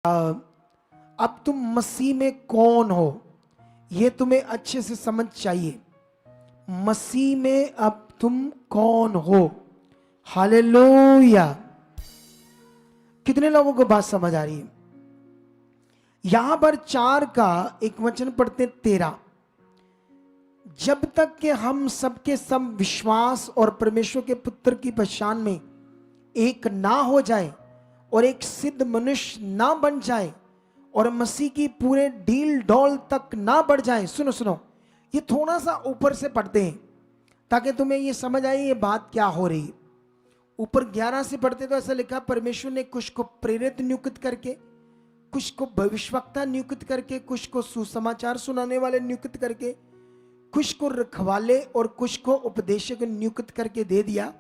अब तुम मसीह में कौन हो ये तुम्हें अच्छे से समझ चाहिए। मसीह में अब तुम कौन हो। हालेलुया। कितने लोगों को बात समझ आ रही है? यहां पर 4 का एक वचन पढ़ते 13। जब तक कि हम सबके सब विश्वास और परमेश्वर के पुत्र की पहचान में एक ना हो जाए और एक सिद्ध मनुष्य ना बन जाए और मसीह की पूरे डील डॉल तक ना बढ़ जाए। सुनो सुनो, ये थोड़ा सा ऊपर से पढ़ते हैं ताकि तुम्हें ये समझ आए ये बात क्या हो रही है। ऊपर 11 से पढ़ते तो ऐसा लिखा, परमेश्वर ने कुछ को प्रेरित नियुक्त करके, कुछ को भविष्यवक्ता नियुक्त करके, कुछ को सुसमाचार सुनाने वाले नियुक्त करके, कुछ को रखवाले और कुछ को उपदेशक नियुक्त करके दे दिया,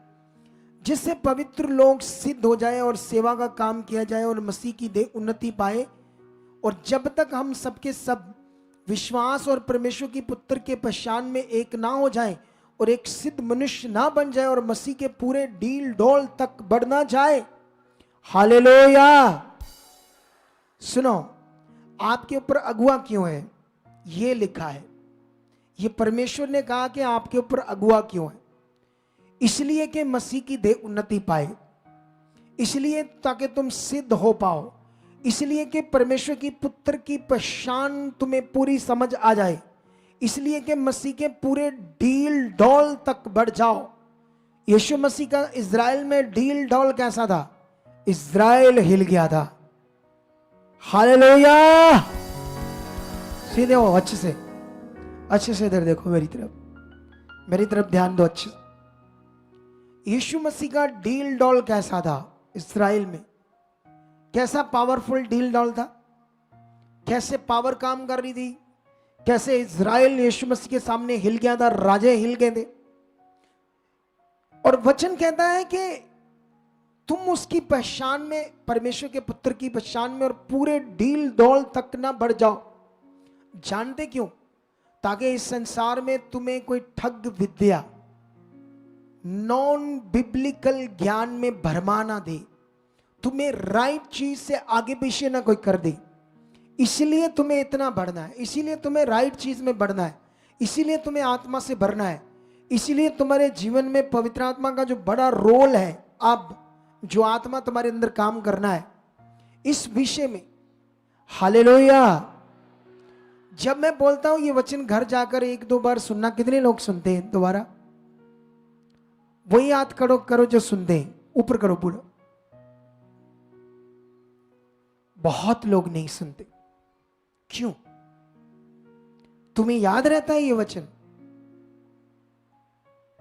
जिससे पवित्र लोग सिद्ध हो जाए और सेवा का काम किया जाए और मसीह की देह उन्नति पाए। और जब तक हम सबके सब विश्वास और परमेश्वर की पुत्र के पहचान में एक ना हो जाए और एक सिद्ध मनुष्य ना बन जाए और मसीह के पूरे डील डोल तक बढ़ना जाए। हालेलुया। सुनो, आपके ऊपर अगुआ क्यों है? ये लिखा है, ये परमेश्वर ने कहा कि आपके ऊपर अगुआ क्यों है? इसलिए कि मसीह की देह उन्नति पाए, इसलिए ताकि तुम सिद्ध हो पाओ, इसलिए कि परमेश्वर की पुत्र की पहचान तुम्हें पूरी समझ आ जाए, इसलिए कि मसीह के पूरे डील डॉल तक बढ़ जाओ। यीशु मसीह का इज़राइल में डील डॉल कैसा था? इज़राइल हिल गया था। हालेलुया। सीधे हो, अच्छे से इधर देखो, मेरी तरफ ध्यान दो अच्छे। यीशु मसीह का डील डॉल कैसा था? इज़राइल में कैसा पावरफुल डील डॉल था? कैसे पावर काम कर रही थी? कैसे इज़राइल यीशु मसीह के सामने हिल गया था, राजे हिल गए थे। और वचन कहता है कि तुम उसकी पहचान में, परमेश्वर के पुत्र की पहचान में और पूरे डील डॉल तक ना बढ़ जाओ। जानते क्यों? ताकि इस संसार में तुम्हें कोई ठग विद्या, नॉन बिब्लिकल ज्ञान में भरमा ना दे, तुम्हें राइट चीज से आगे पीछे ना कोई कर दे। इसीलिए तुम्हें इतना बढ़ना है, इसीलिए तुम्हें राइट चीज में बढ़ना है, इसीलिए तुम्हें आत्मा से भरना है, इसीलिए तुम्हारे जीवन में पवित्र आत्मा का जो बड़ा रोल है, अब जो आत्मा तुम्हारे अंदर काम करना है इस विषय में। हालेलुया। जब मैं बोलता हूं ये वचन घर जाकर 1-2 बार सुनना, कितने लोग सुनते हैं? दोबारा वही हाथ खड़ो करो जो सुनते हैं, ऊपर करो पूरा। बहुत लोग नहीं सुनते। क्यों? तुम्हें याद रहता है ये वचन?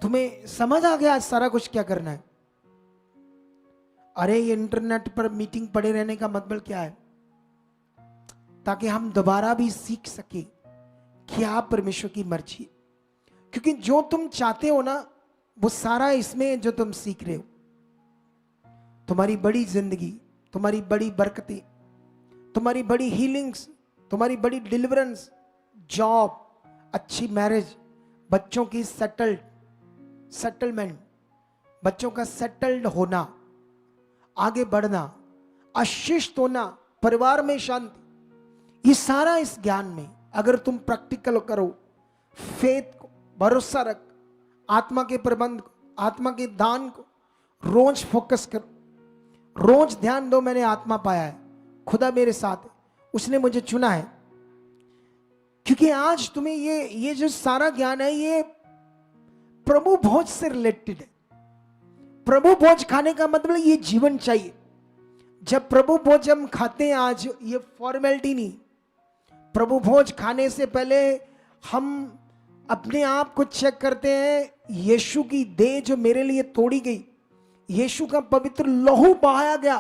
तुम्हें समझ आ गया आज सारा कुछ क्या करना है? अरे ये इंटरनेट पर मीटिंग पड़े रहने का मतलब क्या है? ताकि हम दोबारा भी सीख सके क्या परमेश्वर की मर्जी है। क्योंकि जो तुम चाहते हो ना, वो सारा इसमें जो तुम सीख रहे हो। तुम्हारी बड़ी जिंदगी, तुम्हारी बड़ी बरकतें, तुम्हारी बड़ी हीलिंग्स, तुम्हारी बड़ी डिलीवरेंस, जॉब, अच्छी मैरिज, बच्चों की सेटलमेंट, बच्चों का सेटल्ड होना, आगे बढ़ना, आशीषित होना, परिवार में शांति, ये सारा इस ज्ञान में अगर तुम प्रैक्टिकल करो, फेथ को, भरोसा रख, आत्मा के प्रबंध को, आत्मा के दान को रोज फोकस करो, रोज ध्यान दो, मैंने आत्मा पाया है, खुदा मेरे साथ है, उसने मुझे चुना है। क्योंकि आज तुम्हें ये जो सारा ज्ञान है ये प्रभु भोज से रिलेटेड है। प्रभु भोज खाने का मतलब ये जीवन चाहिए। जब प्रभु भोज हम खाते हैं आज, ये फॉर्मेलिटी नहीं। प्रभु भोज खाने से पहले हम अपने आप को चेक करते हैं, यीशु की देह जो मेरे लिए तोड़ी गई, यीशु का पवित्र लहू बहाया गया,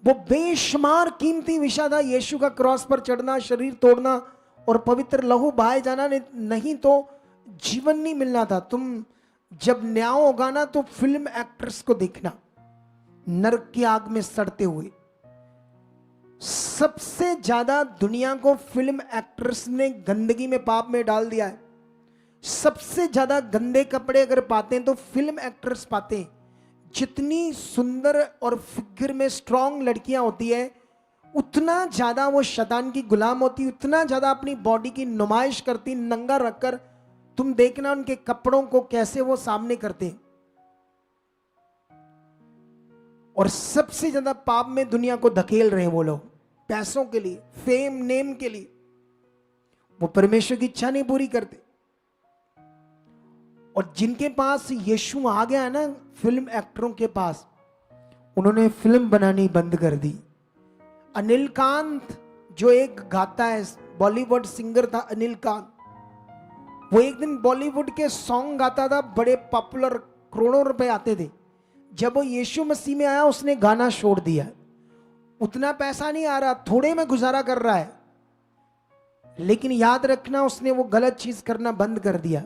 वो बेशुमार कीमती विषय था। यीशु का क्रॉस पर चढ़ना, शरीर तोड़ना और पवित्र लहू बहाए जाना, नहीं तो जीवन नहीं मिलना था। तुम जब न्याय होगा ना तो फिल्म एक्ट्रेस को देखना नरक की आग में सड़ते हुए। सबसे ज्यादा दुनिया को फिल्म एक्ट्रेस ने गंदगी में, पाप में डाल दिया है। सबसे ज्यादा गंदे कपड़े अगर पाते हैं तो फिल्म एक्ट्रेस पाते हैं। जितनी सुंदर और फिगर में स्ट्रांग लड़कियां होती है उतना ज्यादा वो शैतान की गुलाम होती, उतना ज्यादा अपनी बॉडी की नुमाइश करती, नंगा रखकर। तुम देखना उनके कपड़ों को कैसे वो सामने करते। और सबसे ज्यादा पाप में दुनिया को धकेल रहे हैं वो लोग, पैसों के लिए, फेम नेम के लिए। वो परमेश्वर की इच्छा नहीं पूरी करते। और जिनके पास यीशु आ गया है ना, फिल्म एक्टरों के पास, उन्होंने फिल्म बनानी बंद कर दी। अनिल कांत जो एक गाता है, बॉलीवुड सिंगर था अनिल कांत, वो एक दिन बॉलीवुड के सॉन्ग गाता था, बड़े पॉपुलर, करोड़ों रुपए आते थे। जब वो यीशु मसीह में आया, उसने गाना छोड़ दिया। उतना पैसा नहीं आ रहा, थोड़े में गुजारा कर रहा है, लेकिन याद रखना उसने वो गलत चीज करना बंद कर दिया।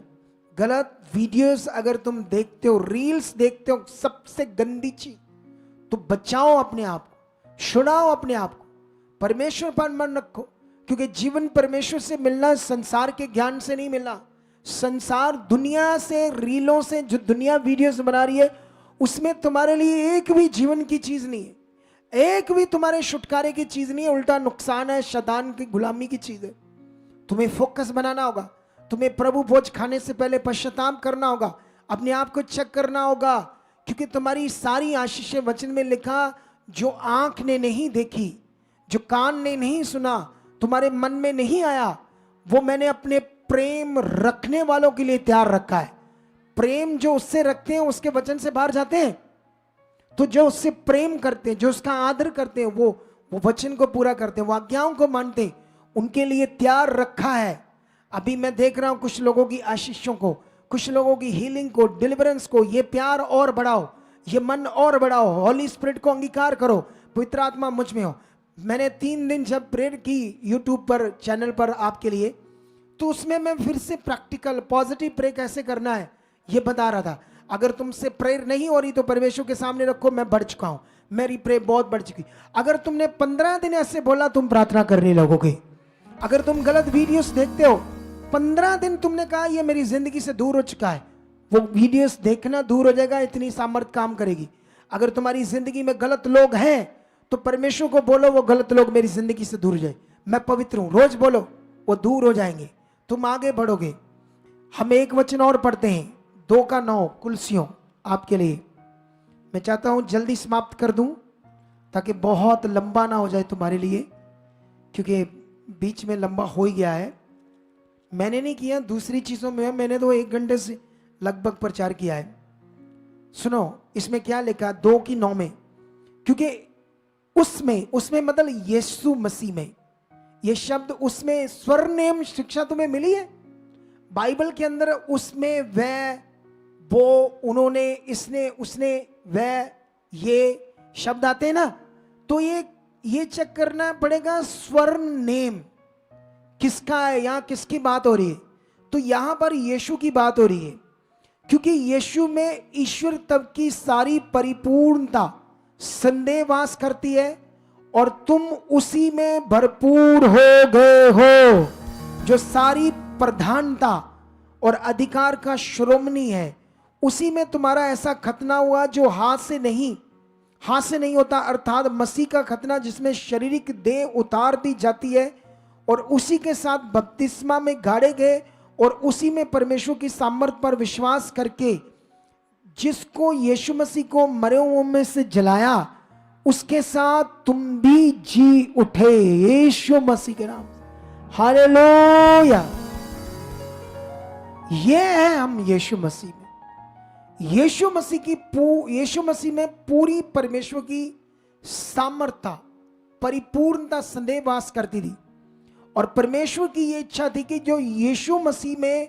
गलत वीडियोस अगर तुम देखते हो, रील्स देखते हो, सबसे गंदी चीज, तो बचाओ अपने आप को, छुड़ाओ अपने आप को, परमेश्वर पर मन रखो। क्योंकि जीवन परमेश्वर से मिलना संसार के ज्ञान से नहीं मिलना। संसार दुनिया से, रीलों से, जो दुनिया वीडियोस बना रही है, उसमें तुम्हारे लिए एक भी जीवन की चीज नहीं है, एक भी तुम्हारे छुटकारे की चीज नहीं है, उल्टा नुकसान है, शैतान की गुलामी की चीज है। तुम्हें फोकस बनाना होगा, तुम्हें प्रभु भोज खाने से पहले पश्चाताप करना होगा, अपने आप को चेक करना होगा। क्योंकि तुम्हारी सारी आशीषें वचन में लिखा, जो आंख ने नहीं देखी, जो कान ने नहीं सुना, तुम्हारे मन में नहीं आया, वो मैंने अपने प्रेम रखने वालों के लिए तैयार रखा है। प्रेम जो उससे रखते हैं उसके वचन से बाहर जाते हैं। तो जो उससे प्रेम करते हैं, जो उसका आदर करते हैं, वो वचन को पूरा करते हैं, वो आज्ञाओं को मानते हैं, उनके लिए तैयार रखा है। अभी मैं देख रहा हूं कुछ लोगों की आशीषों को, कुछ लोगों की हीलिंग को, डिलीवरेंस को। ये प्यार और बढ़ाओ, ये मन और बढ़ाओ, हॉली स्पिरिट को अंगीकार करो, पवित्र आत्मा मुझ में हो। मैंने 3 दिन जब प्रेयर की यूट्यूब पर, चैनल पर आपके लिए, तो उसमें मैं फिर से प्रैक्टिकल पॉजिटिव प्रे कैसे करना है ये बता रहा था। अगर तुमसे प्रेयर नहीं हो रही तो परमेश्वर के सामने रखो, मैं बढ़ चुका हूं, मेरी प्रे बहुत बढ़ चुकी। अगर तुमने 15 दिन ऐसे बोला, तुम प्रार्थना करने लगोगे। अगर तुम गलत वीडियोस देखते हो, 15 दिन तुमने कहा ये मेरी जिंदगी से दूर हो चुका है, वो वीडियोस देखना दूर हो जाएगा, इतनी सामर्थ काम करेगी। अगर तुम्हारी जिंदगी में गलत लोग हैं तो परमेश्वर को बोलो वो गलत लोग मेरी जिंदगी से दूर हो जाए, मैं पवित्र हूं, रोज बोलो, वो दूर हो जाएंगे, तुम आगे बढ़ोगे। हम एक वचन और पढ़ते हैं, 2:9 कुलसियों आपके लिए। मैं चाहता हूं जल्दी समाप्त कर दूं ताकि बहुत लंबा ना हो जाए तुम्हारे लिए, क्योंकि बीच में लंबा हो ही गया है। मैंने नहीं किया, दूसरी चीजों में, मैंने तो 1 घंटे से लगभग प्रचार किया है। सुनो इसमें क्या लिखा, 2:9 में, क्योंकि उसमें मतलब यीशु मसीह में, ये शब्द उसमें स्वर्णेम शिक्षा तुम्हें मिली है बाइबल के अंदर। उसमें वह, वो, उन्होंने, इसने, उसने, वह, ये शब्द आते हैं ना, तो ये चेक करना पड़ेगा स्वर्ण नेम किसका है, यहां किसकी बात हो रही है। तो यहां पर यीशु की बात हो रही है, क्योंकि यीशु में ईश्वर तब की सारी परिपूर्णता संदेह वास करती है, और तुम उसी में भरपूर हो गए हो। जो सारी प्रधानता और अधिकार का श्रोमणी है, उसी में तुम्हारा ऐसा खतना हुआ जो हाथ से नहीं होता, अर्थात मसीह का खतना, जिसमें शारीरिक देह उतार दी जाती है, और उसी के साथ बपतिस्मा में गाड़े गए, और उसी में परमेश्वर की सामर्थ पर विश्वास करके जिसको यीशु मसीह को मरे हुओं में से जलाया, उसके साथ तुम भी जी उठे यीशु मसीह के नाम से। हालेलुया। ये है हम यीशु मसीह में, यीशु मसीह में पूरी परमेश्वर की सामर्थ्य, परिपूर्णता संदेह वास करती थी। और परमेश्वर की यह इच्छा थी कि जो यीशु मसीह में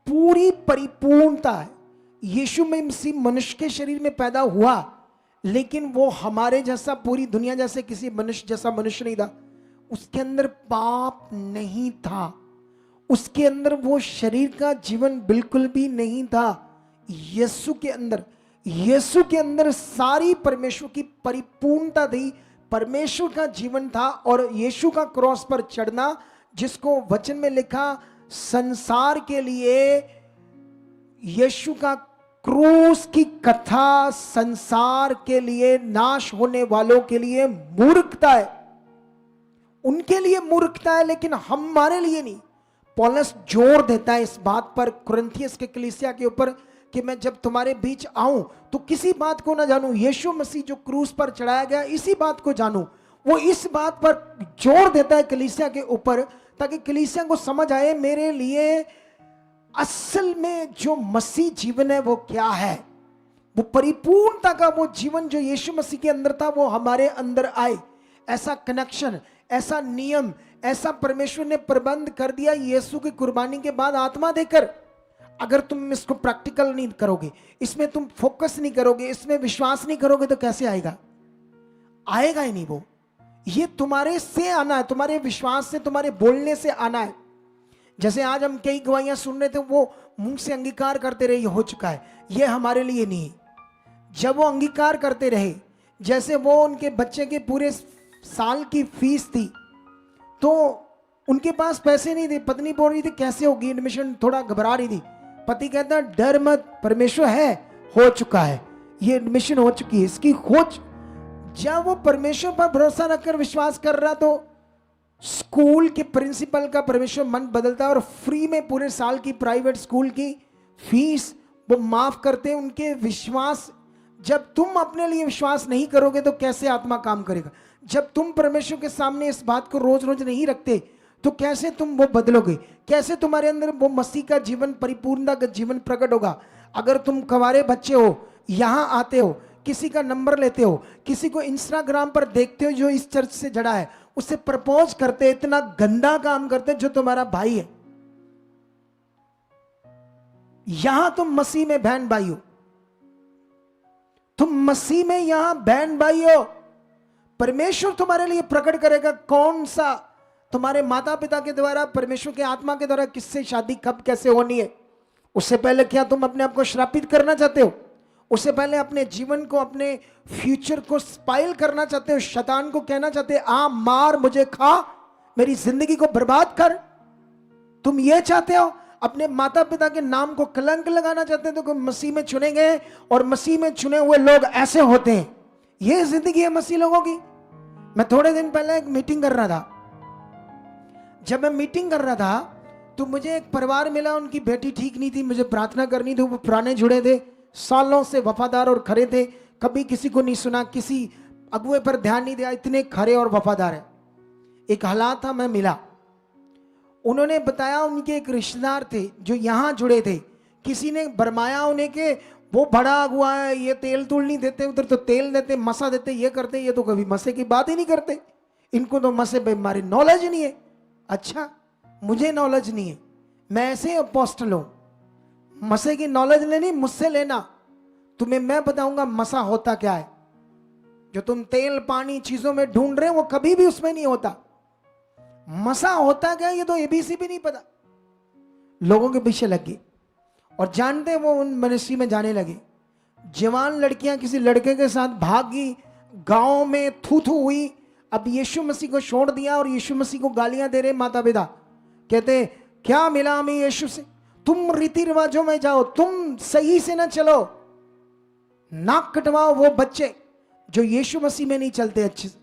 पूरी परिपूर्णता है, यीशु मसीह मनुष्य के शरीर में पैदा हुआ, लेकिन वो हमारे जैसा, पूरी दुनिया जैसे किसी मनुष्य जैसा मनुष्य नहीं था। उसके अंदर पाप नहीं था, उसके अंदर वो शरीर का जीवन बिल्कुल भी नहीं था। यीशु के अंदर सारी परमेश्वर की परिपूर्णता थी, परमेश्वर का जीवन था। और यीशु का क्रॉस पर चढ़ना, जिसको वचन में लिखा, संसार के लिए यीशु का क्रूस की कथा संसार के लिए, नाश होने वालों के लिए मूर्खता है। उनके लिए मूर्खता है लेकिन हमारे लिए नहीं। पौलुस जोर देता है इस बात पर कुरिन्थियस के कलीसिया के ऊपर कि मैं जब तुम्हारे बीच आऊं तो किसी बात को ना जानूं, यीशु मसीह जो क्रूस पर चढ़ाया गया इसी बात को जानूं। वो इस बात पर जोर देता है कलीसिया के ऊपर ताकि कलीसिया को समझ आए मेरे लिए असल में जो मसीह जीवन है वो क्या है। वो परिपूर्णता का वो जीवन जो यीशु मसीह के अंदर था वो हमारे अंदर आए। ऐसा कनेक्शन, ऐसा नियम, ऐसा परमेश्वर ने प्रबंध कर दिया यीशु की कुर्बानी के बाद आत्मा देकर। अगर तुम इसको प्रैक्टिकल नहीं करोगे, इसमें तुम फोकस नहीं करोगे, इसमें विश्वास नहीं करोगे तो कैसे आएगा? आएगा ही नहीं। वो ये तुम्हारे से आना है, तुम्हारे विश्वास से, तुम्हारे बोलने से आना है। जैसे आज हम कई गवाहियां सुन रहे थे, वो मुंह से अंगीकार करते रहे ये हो चुका है, ये हमारे लिए नहीं। जब वो अंगीकार करते रहे, जैसे वो उनके बच्चे के पूरे साल की फीस थी तो उनके पास पैसे नहीं थे, पत्नी बोल रही थी कैसे होगी एडमिशन, थोड़ा घबरा रही थी। पति कहता डर मत, परमेश्वर है, हो चुका है, ये एडमिशन हो चुकी है, इसकी खोज। जब वो परमेश्वर पर भरोसा रखकर विश्वास कर रहा तो स्कूल के प्रिंसिपल का परमेश्वर मन बदलता है और फ्री में पूरे साल की प्राइवेट स्कूल की फीस वो माफ करते हैं। उनके विश्वास, जब तुम अपने लिए विश्वास नहीं करोगे तो कैसे आत्मा काम करेगा? जब तुम परमेश्वर के सामने इस बात को रोज रोज नहीं रखते तो कैसे तुम वो बदलोगे? कैसे तुम्हारे अंदर वो मसीह का जीवन, परिपूर्णता का जीवन प्रकट होगा? अगर तुम कवारे बच्चे हो, यहां आते हो, किसी का नंबर लेते हो, किसी को इंस्टाग्राम पर देखते हो जो इस चर्च से जड़ा है, उससे प्रपोज करते, इतना गंदा काम करते जो तुम्हारा भाई है। यहां तुम मसीह में बहन भाई हो, तुम मसीह में यहां बहन भाई हो। परमेश्वर तुम्हारे लिए प्रकट करेगा कौन सा, तुम्हारे माता पिता के द्वारा, परमेश्वर के आत्मा के द्वारा किससे शादी कब कैसे होनी है। उससे पहले क्या तुम अपने आप को श्रापित करना चाहते हो? उससे पहले अपने जीवन को, अपने फ्यूचर को स्पाइल करना चाहते हो? शैतान को कहना चाहते आ मार, मुझे खा, मेरी जिंदगी को बर्बाद कर? तुम ये चाहते हो? अपने माता पिता के नाम को कलंक लगाना चाहते हैं? तो मसीह में चुने गए और मसीह में चुने हुए लोग ऐसे होते हैं। ये जिंदगी है मसीह लोगों की। मैं थोड़े दिन पहले एक मीटिंग कर रहा था। जब मैं मीटिंग कर रहा था तो मुझे एक परिवार मिला, उनकी बेटी ठीक नहीं थी, मुझे प्रार्थना करनी थी। वो पुराने जुड़े थे, सालों से वफादार और खरे थे, कभी किसी को नहीं सुना, किसी अगुए पर ध्यान नहीं दिया, इतने खरे और वफादार है। एक हालात था, मैं मिला, उन्होंने बताया उनके एक रिश्तेदार थे जो यहां जुड़े थे, किसी ने बरमाया उन्हें के वो बड़ा अगुआ है, ये तेल तूल नहीं देते, उधर तो तेल देते, मसा देते, ये करते, ये तो कभी मसे की बात ही नहीं करते, इनको तो मसे पे हमारी नॉलेज नहीं है। अच्छा, मुझे नॉलेज नहीं है, मैं ऐसे अपोस्टल हूं, मसे की नॉलेज लेनी मुझसे लेना, तुम्हें मैं बताऊंगा मसा होता क्या है। जो तुम तेल पानी चीजों में ढूंढ रहे हो वो कभी भी उसमें नहीं होता। मसा होता क्या ये तो एबीसी भी नहीं पता। लोगों के पीछे लग गए और जानते वो उन मिनिस्ट्री में जाने लगे। जवान लड़कियां किसी लड़के के साथ भागी, गांव में थू थू हुई, अब यीशु मसीह को छोड़ दिया और यीशु मसीह को गालियां दे रहे माता पिता। कहते क्या मिला हमें यीशु से, तुम रीति रिवाजों में जाओ, तुम सही से ना चलो, नाक कटवाओ वो बच्चे जो यीशु मसीह में नहीं चलते अच्छे से।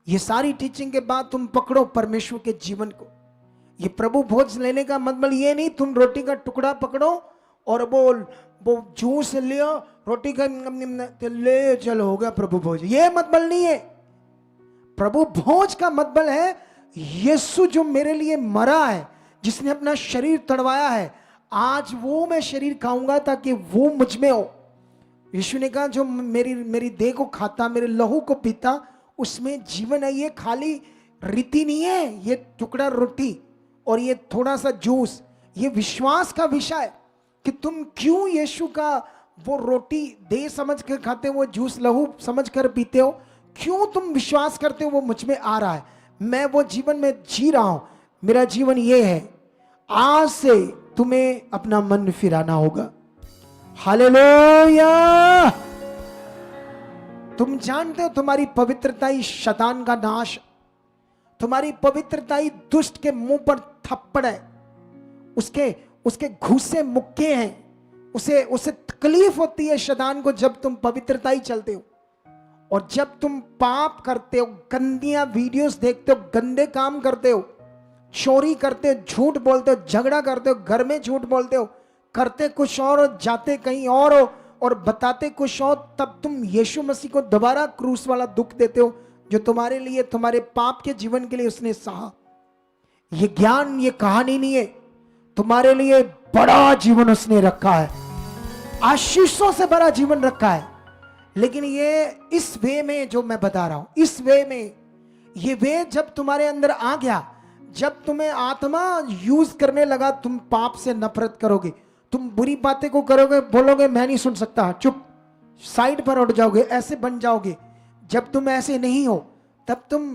ये सारी टीचिंग के बाद तुम पकड़ो परमेश्वर के जीवन को। ये प्रभु भोज लेने का मतलब ये नहीं तुम रोटी का टुकड़ा पकड़ो और वो जूस लियो, रोटी का ले चलो हो गया प्रभु भोज, ये मतलब नहीं है। प्रभु भोज का मतलब है यीशु जो मेरे लिए मरा है, जिसने अपना शरीर तड़वाया है, आज वो मैं शरीर खाऊंगा ताकि वो मुझ में हो। यीशु ने कहा जो मेरी देह को खाता, मेरे लहू को पीता, उसमें जीवन है। ये खाली रीति नहीं है, ये टुकड़ा रोटी और ये थोड़ा सा जूस, ये विश्वास का विषय है कि तुम क्यों यीशु का वो रोटी देह समझ कर खाते हो, वो जूस लहू समझ कर पीते हो, क्यों तुम विश्वास करते हो वो मुझ में आ रहा है, मैं वो जीवन में जी रहा हूं, मेरा जीवन ये है। आज से तुम्हें अपना मन फिराना होगा। हालेलुया। तुम जानते हो तुम्हारी पवित्रता ही शैतान का नाश, तुम्हारी पवित्रता ही दुष्ट के मुंह पर थप्पड़ है, उसके घूसे मुक्के हैं, उसे तकलीफ होती है शैतान को जब तुम पवित्रता ही चलते हो। और जब तुम पाप करते हो, गंदियां वीडियोस देखते हो, गंदे काम करते हो, चोरी करते हो, झूठ बोलते हो, झगड़ा करते हो, घर में झूठ बोलते हो, करते कुछ और जाते कहीं और हो और बताते कुछ और, तब तुम यीशु मसीह को दोबारा क्रूस वाला दुख देते हो जो तुम्हारे लिए, तुम्हारे पाप के जीवन के लिए उसने सहा। ये ज्ञान, ये कहानी नहीं है, तुम्हारे लिए बड़ा जीवन उसने रखा है, आशीषों से बड़ा जीवन रखा है। लेकिन ये इस वे में जो मैं बता रहा हूं, इस वे में, ये वे जब तुम्हारे अंदर आ गया, जब तुम्हें आत्मा यूज करने लगा, तुम पाप से नफरत करोगे, तुम बुरी बातें को करोगे, बोलोगे मैं नहीं सुन सकता, चुप, साइड पर उठ जाओगे, ऐसे बन जाओगे। जब तुम ऐसे नहीं हो तब तुम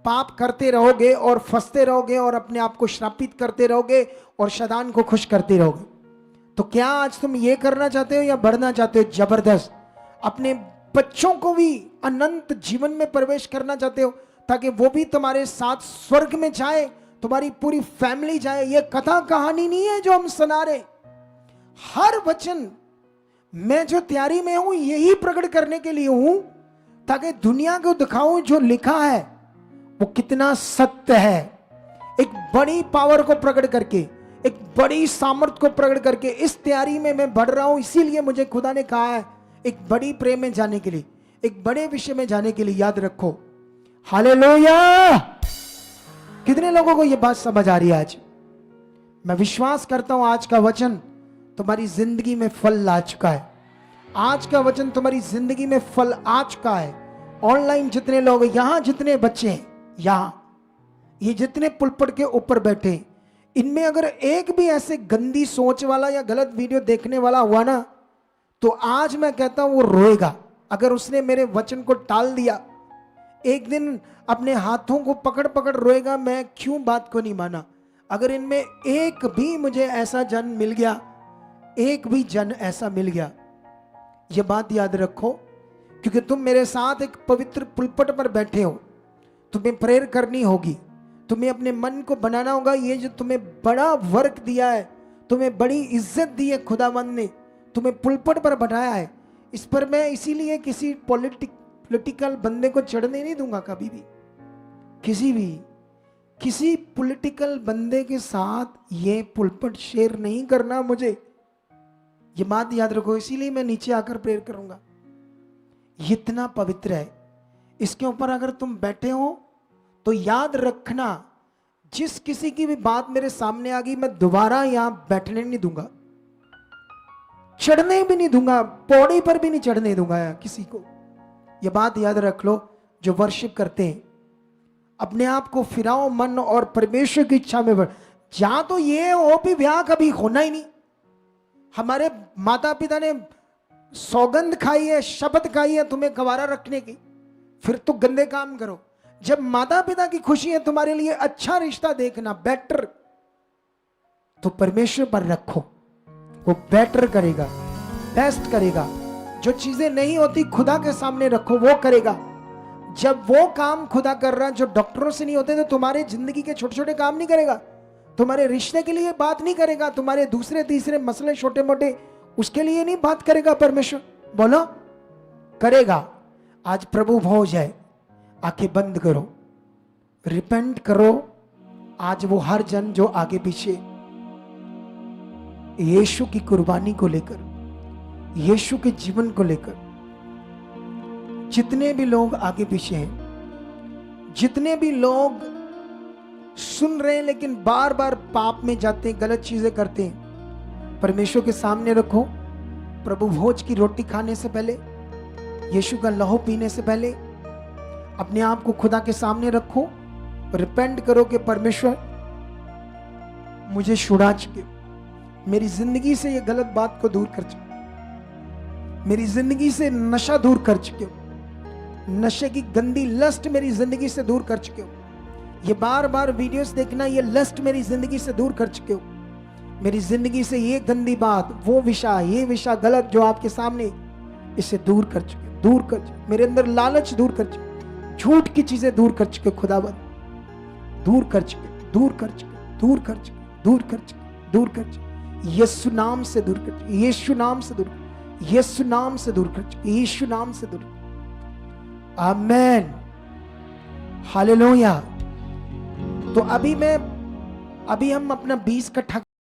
पाप करते रहोगे और फंसते रहोगे और अपने आप को श्रापित करते रहोगे और शैतान को खुश करते रहोगे। तो क्या आज तुम ये करना चाहते हो या बढ़ना चाहते हो? जबरदस्त। अपने बच्चों को भी अनंत जीवन में प्रवेश करना चाहते हो ताकि वो भी तुम्हारे साथ स्वर्ग में जाए, तुम्हारी पूरी फैमिली जाए। ये कथा कहानी नहीं है जो हम सुना रहे। हर वचन मैं जो तैयारी में हूं यही प्रकट करने के लिए हूं ताकि दुनिया को दिखाऊं जो लिखा है वो कितना सत्य है। एक बड़ी पावर को प्रकट करके, एक बड़ी सामर्थ को प्रकट करके इस तैयारी में मैं बढ़ रहा हूं। इसीलिए मुझे खुदा ने कहा है एक बड़ी प्रेम में जाने के लिए, एक बड़े विषय में जाने के लिए। याद रखो, हालेलुया। कितने लोगों को यह बात समझ आ रही है आज? मैं विश्वास करता हूं आज का वचन तुम्हारी जिंदगी में फल ला चुका है। आज का वचन तुम्हारी जिंदगी में फल आ चुका है। ऑनलाइन जितने लोग, यहां जितने बच्चे हैं, यहां ये जितने पुलपट के ऊपर बैठे, इनमें अगर एक भी ऐसे गंदी सोच वाला या गलत वीडियो देखने वाला हुआ ना, तो आज मैं कहता हूं वो रोएगा। अगर उसने मेरे वचन को टाल दिया, एक दिन अपने हाथों को पकड़ पकड़ रोएगा, मैं क्यों बात को नहीं माना। अगर इनमें एक भी मुझे ऐसा जन मिल गया, एक भी जन ऐसा मिल गया, ये बात याद रखो, क्योंकि तुम मेरे साथ एक पवित्र पुलपट पर बैठे हो, तुम्हें प्रेयर करनी होगी, तुम्हें अपने मन को बनाना होगा। ये जो तुम्हें बड़ा वर्क दिया है, तुम्हें बड़ी इज्जत दी है, खुदावंद ने तुम्हें पुलपट पर बैठाया है, इस पर मैं इसीलिए किसी पॉलिटिकल बंदे को चढ़ने नहीं दूंगा कभी भी। किसी पॉलिटिकल बंदे के साथ ये पुलपट शेयर नहीं करना मुझे, ये बात याद रखो। इसीलिए मैं नीचे आकर प्रेयर करूंगा। इतना पवित्र है, इसके ऊपर अगर तुम बैठे हो तो याद रखना, जिस किसी की भी बात मेरे सामने आ गई, मैं दोबारा यहां बैठने नहीं दूंगा, चढ़ने भी नहीं दूंगा, पौड़ी पर भी नहीं चढ़ने दूंगा किसी को। यह बात याद रख लो। जो वर्शिप करते हैं, अपने आप को फिराओ मन और परमेश्वर की इच्छा में। जहां तो ये हो भी ब्याह कभी होना ही नहीं। हमारे माता पिता ने सौगंध खाई है, शपथ खाई है तुम्हें गवारा रखने की, फिर तो गंदे काम करो। जब माता पिता की खुशी है तुम्हारे लिए अच्छा रिश्ता देखना बेटर, तो परमेश्वर पर रखो, वो बेटर करेगा, बेस्ट करेगा। जो चीजें नहीं होती खुदा के सामने रखो, वो करेगा। जब वो काम खुदा कर रहा है जो डॉक्टरों से नहीं होते, तो तुम्हारे जिंदगी के छोटे छोटे काम नहीं करेगा, तुम्हारे रिश्ते के लिए बात नहीं करेगा, तुम्हारे दूसरे तीसरे मसले छोटे मोटे उसके लिए नहीं बात करेगा परमेश्वर। बोलो, करेगा। आज प्रभु भोज है, आंखें बंद करो, रिपेंट करो। आज वो हर जन जो आगे पीछे यीशु की कुर्बानी को लेकर, यीशु के जीवन को लेकर, जितने भी लोग आगे पीछे हैं, जितने भी लोग सुन रहे हैं लेकिन बार बार पाप में जाते हैं, गलत चीजें करते हैं, परमेश्वर के सामने रखो। प्रभु भोज की रोटी खाने से पहले, यीशु का लहू पीने से पहले अपने आप को खुदा के सामने रखो, रिपेंट करो कि परमेश्वर मुझे छुड़ा चुके, मेरी जिंदगी से ये गलत बात को दूर कर चुके, मेरी जिंदगी से नशा दूर कर चुके हो, नशे की गंदी लस्ट मेरी जिंदगी से दूर कर चुके हो, ये बार बार वीडियोस देखना, ये लस्ट मेरी जिंदगी से दूर कर चुके हो, मेरी जिंदगी से ये गंदी बात, वो विषा, ये विषा गलत जो आपके सामने, इसे दूर कर चुके, दूर कर चुके। मेरे अंदर लालच दूर कर चुके, झूठ की चीजें दूर कर चुके, खुदावंद दूर कर चुके, दूर कर चुके, दूर कर चुके, दूर कर चुके, दूर कर चुके। यीशु नाम से दूर कर चुके, यीशु नाम से दूर, यीशु नाम से दूर कर चुके, यीशु नाम से दूर। आमेन, हालेलुया। तो अभी हम अपना 20 कट्ठा